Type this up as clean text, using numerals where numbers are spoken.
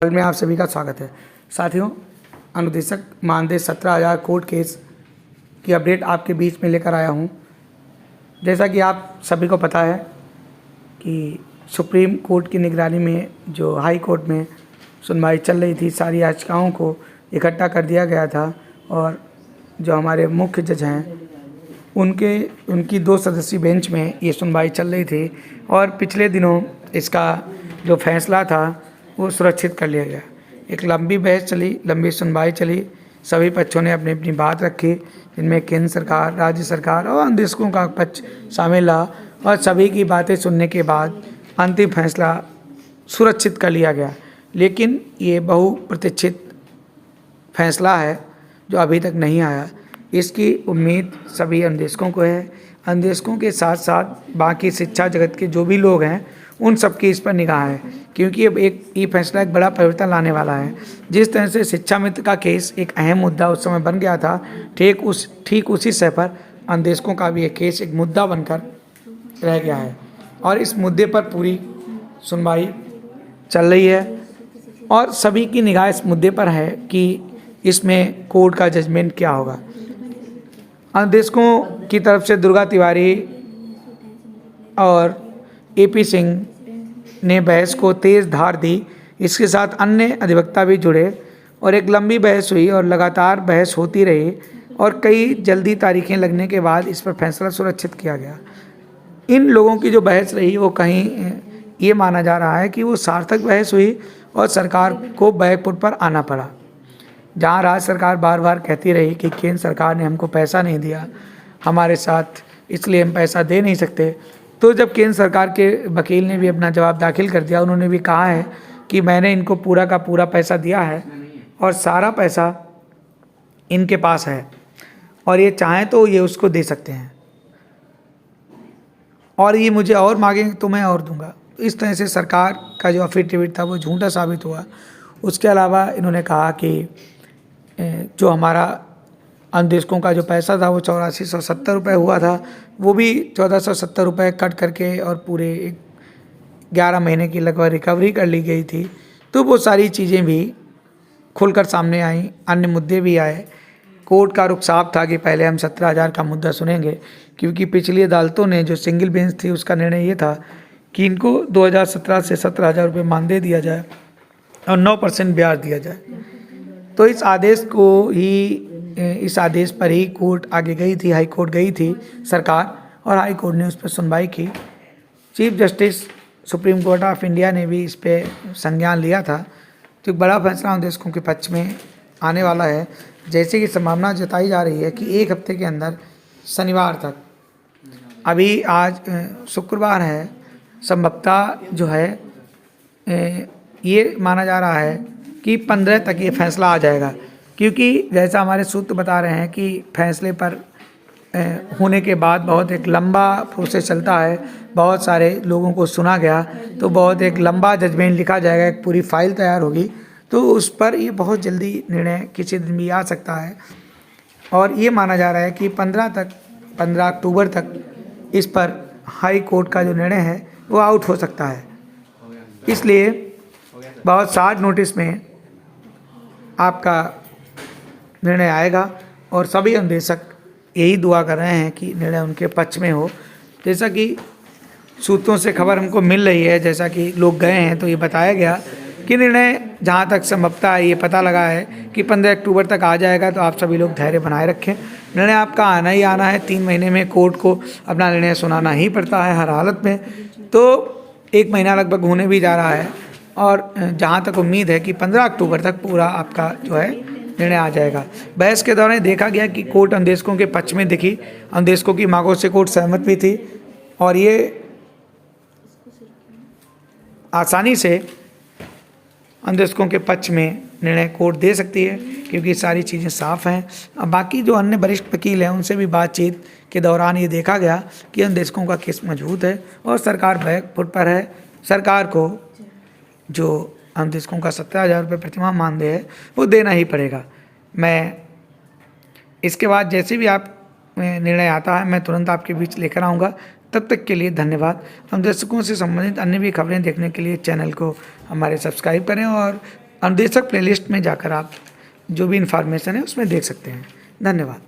में आप सभी का स्वागत है। साथियों, अनुदेशक मानदेय 17,000 कोर्ट केस की अपडेट आपके बीच में लेकर आया हूं। जैसा कि आप सभी को पता है कि सुप्रीम कोर्ट की निगरानी में जो हाई कोर्ट में सुनवाई चल रही थी, सारी याचिकाओं को इकट्ठा कर दिया गया था और जो हमारे मुख्य जज हैं उनकी 2 सदस्यीय बेंच में ये सुनवाई चल रही थी और पिछले दिनों इसका जो फैसला था वो सुरक्षित कर लिया गया। एक लंबी बहस चली, लंबी सुनवाई चली, सभी पक्षों ने अपनी अपनी बात रखी, जिनमें केंद्र सरकार, राज्य सरकार और अनुदेशकों का पक्ष शामिल रहा और सभी की बातें सुनने के बाद अंतिम फैसला सुरक्षित कर लिया गया। लेकिन ये बहुप्रतीक्षित फैसला है जो अभी तक नहीं आया। इसकी उम्मीद सभी अनुदेशकों को है। अनुदेशकों के साथ साथ बाकी शिक्षा जगत के जो भी लोग हैं उन सबकी इस पर निगाह है, क्योंकि अब ये फैसला एक बड़ा परिवर्तन लाने वाला है। जिस तरह से शिक्षा मित्र का केस एक अहम मुद्दा उस समय बन गया था, ठीक उसी सतह पर अनुदेशकों का भी एक केस एक मुद्दा बनकर रह गया है और इस मुद्दे पर पूरी सुनवाई चल रही है और सभी की निगाह इस मुद्दे पर है कि इसमें कोर्ट का जजमेंट क्या होगा। अनुदेशकों की तरफ से दुर्गा तिवारी और AP सिंह ने बहस को तेज़ धार दी। इसके साथ अन्य अधिवक्ता भी जुड़े और एक लंबी बहस हुई और लगातार बहस होती रही और कई जल्दी तारीखें लगने के बाद इस पर फैसला सुरक्षित किया गया। इन लोगों की जो बहस रही वो कहीं ये माना जा रहा है कि वो सार्थक बहस हुई और सरकार को बैकफुट पर आना पड़ा। जहां राज्य सरकार बार बार कहती रही कि केंद्र सरकार ने हमको पैसा नहीं दिया हमारे साथ, इसलिए हम पैसा दे नहीं सकते, तो जब केंद्र सरकार के वकील ने भी अपना जवाब दाखिल कर दिया, उन्होंने भी कहा है कि मैंने इनको पूरा का पूरा पैसा दिया है और सारा पैसा इनके पास है और ये चाहें तो ये उसको दे सकते हैं और ये मुझे और मांगेंगे तो मैं और दूंगा। इस तरह से सरकार का जो एफिडेविट था वो झूठा साबित हुआ। उसके अलावा इन्होंने कहा कि जो हमारा अनुदेशकों का जो पैसा था वो 8470 रुपये हुआ था, वो भी 1470 रुपये कट करके और पूरे 11 महीने की लगभग रिकवरी कर ली गई थी। तो वो सारी चीज़ें भी खुलकर सामने आई, अन्य मुद्दे भी आए। कोर्ट का रुख साफ था कि पहले हम 17,000 का मुद्दा सुनेंगे, क्योंकि पिछली अदालतों ने जो सिंगल बेंच थी उसका निर्णय ये था कि इनको 2017 से 17,000 रुपये मानदेय दिया जाए और 9% ब्याज दिया जाए। तो इस आदेश पर ही कोर्ट आगे गई थी, हाई कोर्ट गई थी सरकार, और हाई कोर्ट ने उस पर सुनवाई की। Chief justice supreme court of India ने भी इस पर संज्ञान लिया था। तो एक बड़ा फैसला अनुदेशकों के पक्ष में आने वाला है। जैसे कि संभावना जताई जा रही है कि एक हफ्ते के अंदर शनिवार तक, अभी आज शुक्रवार है, संभवतः जो है ये माना जा रहा है कि 15 तक ये फैसला आ जाएगा, क्योंकि जैसा हमारे सूत्र बता रहे हैं कि फैसले पर होने के बाद बहुत एक लंबा प्रोसेस चलता है, बहुत सारे लोगों को सुना गया, तो बहुत एक लंबा जजमेंट लिखा जाएगा, एक पूरी फाइल तैयार होगी, तो उस पर ये बहुत जल्दी निर्णय किसी दिन भी आ सकता है। और ये माना जा रहा है कि 15 अक्टूबर तक इस पर हाई कोर्ट का जो निर्णय है वो आउट हो सकता है। इसलिए बहुत शार्ट नोटिस में आपका निर्णय आएगा और सभी अनुदेशक यही दुआ कर रहे हैं कि निर्णय उनके पक्ष में हो। जैसा कि सूत्रों से खबर हमको मिल रही है, जैसा कि लोग गए हैं तो ये बताया गया कि निर्णय जहाँ तक संभवतः ये पता लगा है कि 15 अक्टूबर तक आ जाएगा। तो आप सभी लोग धैर्य बनाए रखें, निर्णय आपका आना ही आना है। 3 महीने में कोर्ट को अपना निर्णय सुनाना ही पड़ता है हर हालत में। तो 1 महीना लगभग होने भी जा रहा है और जहाँ तक उम्मीद है कि 15 अक्टूबर तक पूरा आपका जो है निर्णय आ जाएगा। बहस के दौरान देखा गया कि कोर्ट अनुदेशकों के पक्ष में दिखी, अनुदेशकों की मांगों से कोर्ट सहमत भी थी और ये आसानी से अनुदेशकों के पक्ष में निर्णय कोर्ट दे सकती है, क्योंकि सारी चीज़ें साफ़ हैं। अब बाकी जो अन्य वरिष्ठ वकील हैं उनसे भी बातचीत के दौरान ये देखा गया कि अनुदेशकों का केस मजबूत है और सरकार बैकफुट पर है। सरकार को जो अनुदेशकों का 17,000 रुपये प्रतिमाह मानदेय है वो देना ही पड़ेगा। मैं इसके बाद जैसे भी आप निर्णय आता है मैं तुरंत आपके बीच लेकर आऊँगा। तब तक के लिए धन्यवाद। हम दर्शकों से संबंधित अन्य भी खबरें देखने के लिए चैनल को हमारे सब्सक्राइब करें और अनुदेशक प्लेलिस्ट में जाकर आप जो भी इन्फॉर्मेशन है उसमें देख सकते हैं। धन्यवाद।